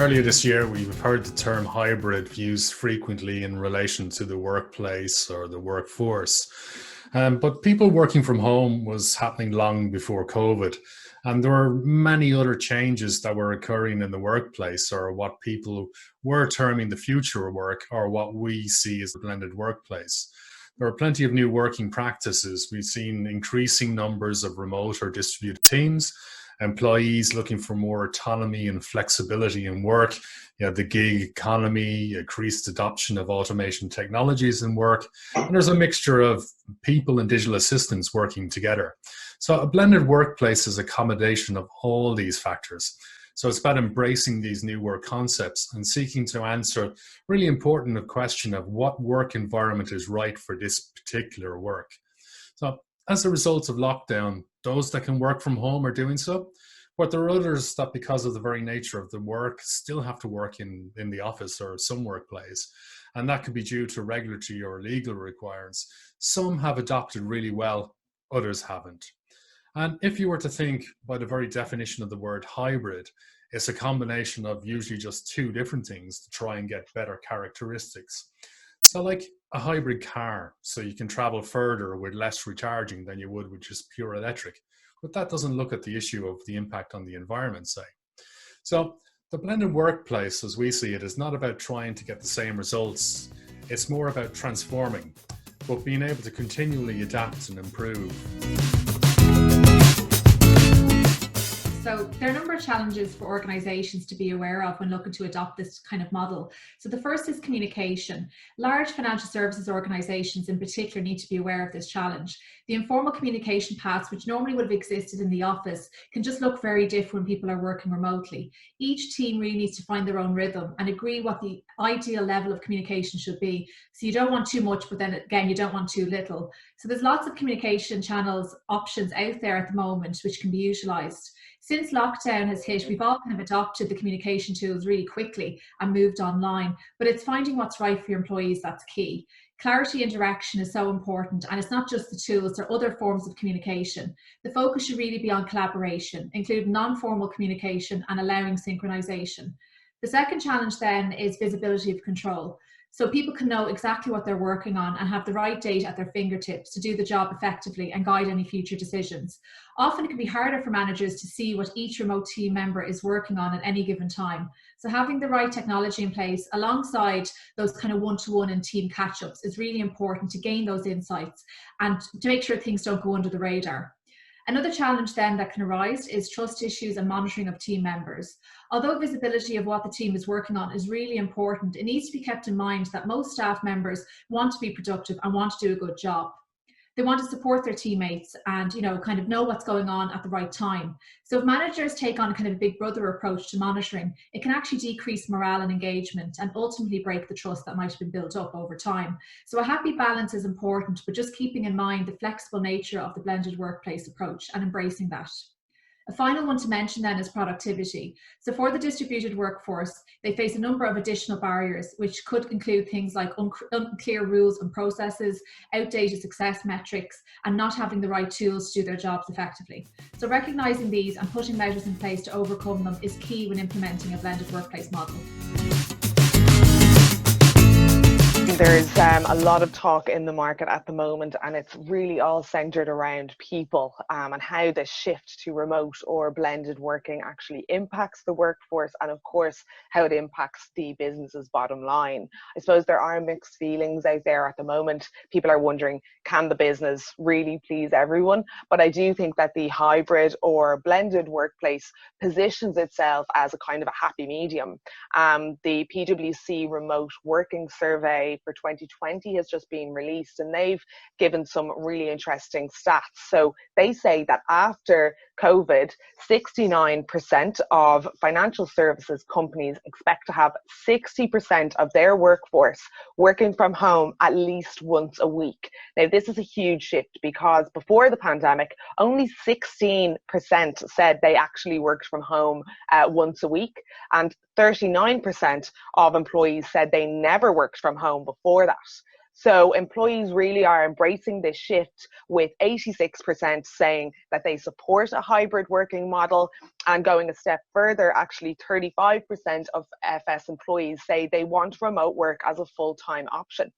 Earlier this year, we've heard the term hybrid used frequently in relation to the workplace or the workforce. But people working from home was happening long before COVID. And there were many other changes that were occurring in the workplace, or what people were terming the future of work, or what we see as the blended workplace. There are plenty of new working practices. We've seen increasing numbers of remote or distributed teams, employees looking for more autonomy and flexibility in work. You have the gig economy, increased adoption of automation technologies in work, and there's a mixture of people and digital assistants working together. So a blended workplace is a combination of all these factors. So it's about embracing these new work concepts and seeking to answer really important question of what work environment is right for this particular work. So as a result of lockdown, those that can work from home are doing so, but there are others that, because of the very nature of the work, still have to work in the office or some workplace. And that could be due to regulatory or legal requirements. Some have adopted really well, others haven't. And if you were to think by the very definition of the word hybrid, it's a combination of usually just two different things to try and get better characteristics. So like a hybrid car, so you can travel further with less recharging than you would with just pure electric. But that doesn't look at the issue of the impact on the environment, say. So the blended workplace, as we see it, is not about trying to get the same results. It's more about transforming, but being able to continually adapt and improve. So there are a number of challenges for organisations to be aware of when looking to adopt this kind of model. So the first is communication. Large financial services organisations in particular need to be aware of this challenge. The informal communication paths, which normally would have existed in the office, can just look very different when people are working remotely. Each team really needs to find their own rhythm and agree what the ideal level of communication should be. So you don't want too much, but then again, you don't want too little. So there's lots of communication channels, options out there at the moment, which can be utilised. Since lockdown has hit, we've all kind of adopted the communication tools really quickly and moved online, but it's finding what's right for your employees that's key. Clarity and direction is so important, and it's not just the tools, there are other forms of communication. The focus should really be on collaboration, including non-formal communication and allowing synchronization. The second challenge then is visibility of control. So people can know exactly what they're working on and have the right data at their fingertips to do the job effectively and guide any future decisions. Often it can be harder for managers to see what each remote team member is working on at any given time. So having the right technology in place alongside those kind of one-to-one and team catch-ups is really important to gain those insights and to make sure things don't go under the radar. Another challenge then that can arise is trust issues and monitoring of team members. Although visibility of what the team is working on is really important, it needs to be kept in mind that most staff members want to be productive and want to do a good job. They want to support their teammates and, kind of know what's going on at the right time. So if managers take on kind of a big brother approach to monitoring, it can actually decrease morale and engagement and ultimately break the trust that might have been built up over time. So a happy balance is important, but just keeping in mind the flexible nature of the blended workplace approach and embracing that. A final one to mention then is productivity. So for the distributed workforce, they face a number of additional barriers, which could include things like unclear rules and processes, outdated success metrics, and not having the right tools to do their jobs effectively. So recognizing these and putting measures in place to overcome them is key when implementing a blended workplace model. There's a lot of talk in the market at the moment, and it's really all centered around people and how the shift to remote or blended working actually impacts the workforce, and of course how it impacts the business's bottom line. I suppose there are mixed feelings out there at the moment. People are wondering, can the business really please everyone? But I do think that the hybrid or blended workplace positions itself as a kind of a happy medium. The PwC remote working survey for 2020 has just been released, and they've given some really interesting stats. So they say that after COVID, 69% of financial services companies expect to have 60% of their workforce working from home at least once a week. Now, this is a huge shift because before the pandemic, only 16% said they actually worked from home once a week, and 39% of employees said they never worked from home before that. So employees really are embracing this shift, with 86% saying that they support a hybrid working model. And going a step further, actually 35% of FS employees say they want remote work as a full-time option.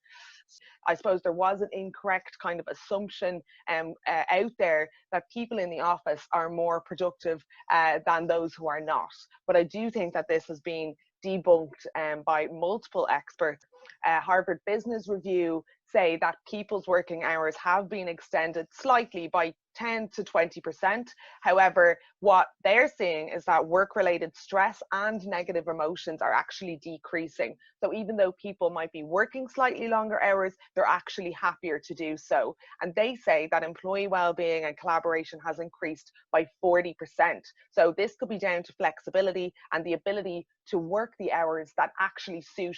I suppose there was an incorrect kind of assumption out there that people in the office are more productive than those who are not. But I do think that this has been debunked by multiple experts. Harvard Business Review say that people's working hours have been extended slightly by 10 to 20%. However, what they're seeing is that work-related stress and negative emotions are actually decreasing. So even though people might be working slightly longer hours, they're actually happier to do so. And they say that employee well-being and collaboration has increased by 40%. So this could be down to flexibility and the ability to work the hours that actually suit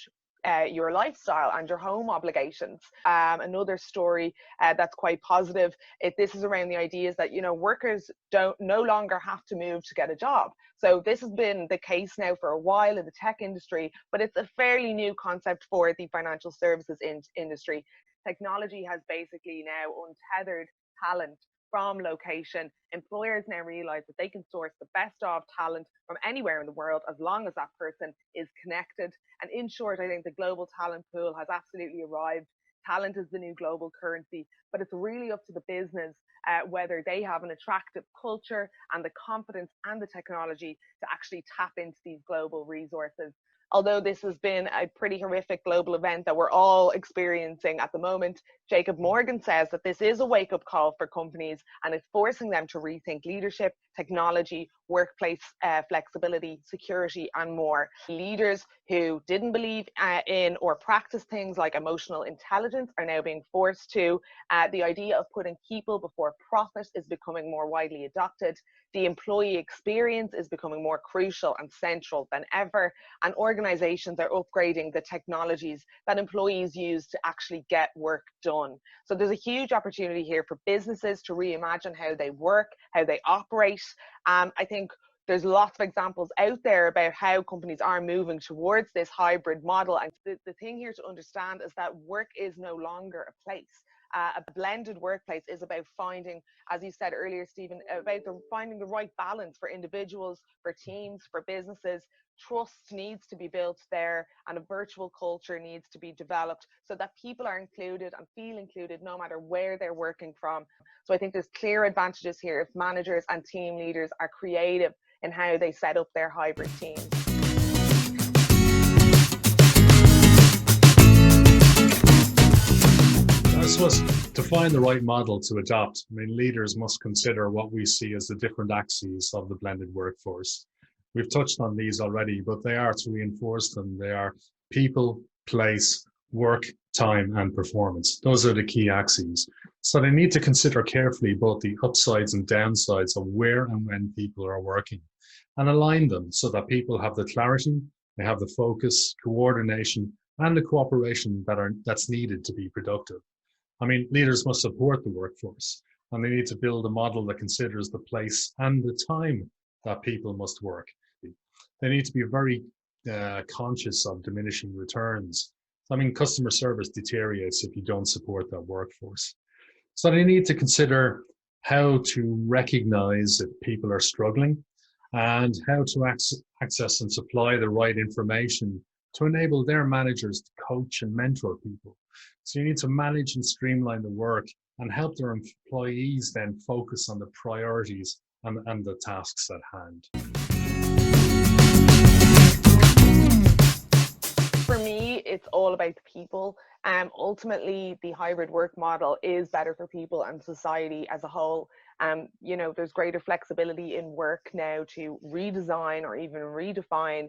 your lifestyle and your home obligations. Another story that's quite positive, this is around the ideas that, workers no longer have to move to get a job. So this has been the case now for a while in the tech industry, but it's a fairly new concept for the financial services industry. Technology has basically now untethered talent from location. Employers now realize that they can source the best of talent from anywhere in the world as long as that person is connected. And in short, I think the global talent pool has absolutely arrived. Talent is the new global currency, but it's really up to the business whether they have an attractive culture and the confidence and the technology to actually tap into these global resources. Although this has been a pretty horrific global event that we're all experiencing at the moment, Jacob Morgan says that this is a wake-up call for companies and it's forcing them to rethink leadership, technology, workplace flexibility, security, and more. Leaders who didn't believe in or practice things like emotional intelligence are now being forced to. The idea of putting people before profit is becoming more widely adopted. The employee experience is becoming more crucial and central than ever, and organizations are upgrading the technologies that employees use to actually get work done. So there's a huge opportunity here for businesses to reimagine how they work, how they operate. I think there's lots of examples out there about how companies are moving towards this hybrid model. And the thing here to understand is that work is no longer a place. A blended workplace is about finding, as you said earlier, Stephen, about finding the right balance for individuals, for teams, for businesses. Trust needs to be built there, and a virtual culture needs to be developed so that people are included and feel included no matter where they're working from. So I think there's clear advantages here if managers and team leaders are creative in how they set up their hybrid teams. I suppose to find the right model to adopt, leaders must consider what we see as the different axes of the blended workforce. We've touched on these already, but they are, to reinforce them, they are people, place, work, time, and performance. Those are the key axes. So they need to consider carefully both the upsides and downsides of where and when people are working, and align them so that people have the clarity, they have the focus, coordination, and the cooperation that's needed to be productive. Leaders must support the workforce, and they need to build a model that considers the place and the time that people must work. They need to be very conscious of diminishing returns. Customer service deteriorates if you don't support that workforce. So they need to consider how to recognize if people are struggling and how to access and supply the right information to enable their managers to coach and mentor people. So you need to manage and streamline the work and help their employees then focus on the priorities and the tasks at hand. For me, it's all about the people. Ultimately, the hybrid work model is better for people and society as a whole. There's greater flexibility in work now to redesign or even redefine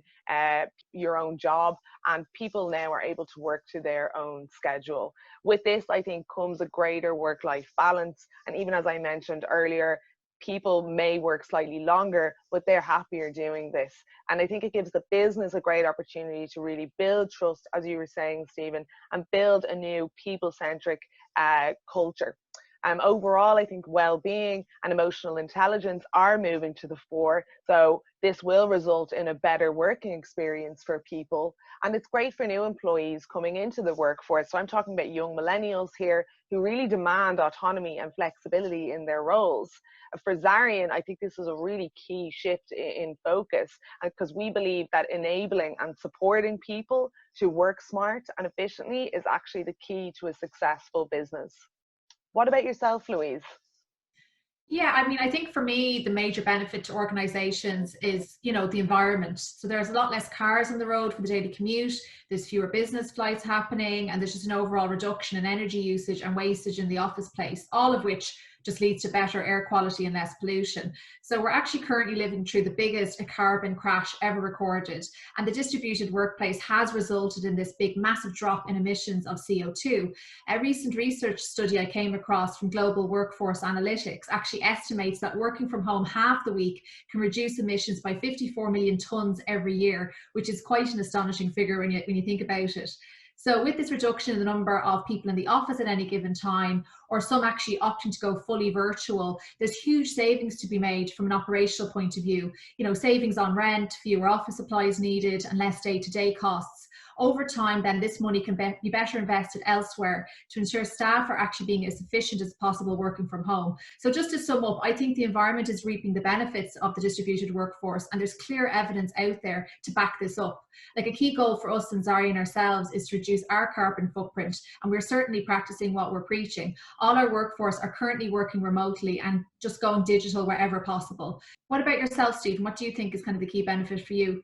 your own job, and people now are able to work to their own schedule. With this, I think, comes a greater work-life balance. And even as I mentioned earlier, people may work slightly longer, but they're happier doing this. And I think it gives the business a great opportunity to really build trust, as you were saying, Stephen, and build a new people-centric culture. Overall, I think well-being and emotional intelligence are moving to the fore. So this will result in a better working experience for people. And it's great for new employees coming into the workforce. So I'm talking about young millennials here who really demand autonomy and flexibility in their roles. For Zarion, I think this is a really key shift in focus, because we believe that enabling and supporting people to work smart and efficiently is actually the key to a successful business. What about yourself, Louise? Yeah, I mean, I think for me, the major benefit to organizations is, the environment. So there's a lot less cars on the road for the daily commute, there's fewer business flights happening, and there's just an overall reduction in energy usage and wastage in the office place, all of which just leads to better air quality and less pollution. So we're actually currently living through the biggest carbon crash ever recorded. And the distributed workplace has resulted in this big, massive drop in emissions of CO2. A recent research study I came across from Global Workforce Analytics actually estimates that working from home half the week can reduce emissions by 54 million tonnes every year, which is quite an astonishing figure when you think about it. So with this reduction in the number of people in the office at any given time, or some actually opting to go fully virtual, there's huge savings to be made from an operational point of view. Savings on rent, fewer office supplies needed, and less day-to-day costs. Over time, then, this money can be better invested elsewhere to ensure staff are actually being as efficient as possible working from home. So just to sum up, I think the environment is reaping the benefits of the distributed workforce, and there's clear evidence out there to back this up. Like, a key goal for us and Zarion ourselves is to reduce our carbon footprint, and we're certainly practicing what we're preaching. All our workforce are currently working remotely and just going digital wherever possible. What about yourself, Stephen? What do you think is kind of the key benefit for you?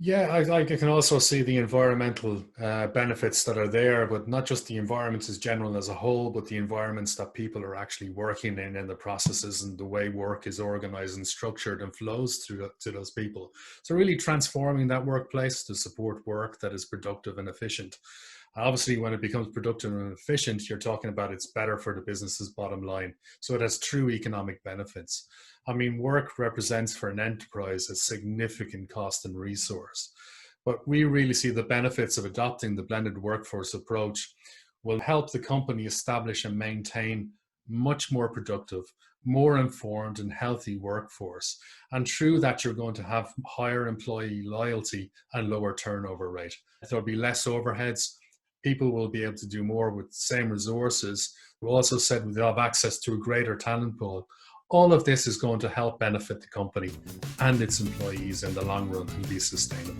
Yeah, I can also see the environmental benefits that are there, but not just the environments as general as a whole, but the environments that people are actually working in, and the processes and the way work is organized and structured and flows through to those people. So really transforming that workplace to support work that is productive and efficient. Obviously, when it becomes productive and efficient, you're talking about it's better for the business's bottom line. So it has true economic benefits. I mean, work represents for an enterprise a significant cost and resource. But we really see the benefits of adopting the blended workforce approach will help the company establish and maintain much more productive, more informed and healthy workforce. And through that, you're going to have higher employee loyalty and lower turnover rate. There'll be less overheads. People will be able to do more with the same resources. We also said we'll have access to a greater talent pool. All of this is going to help benefit the company and its employees in the long run and be sustainable.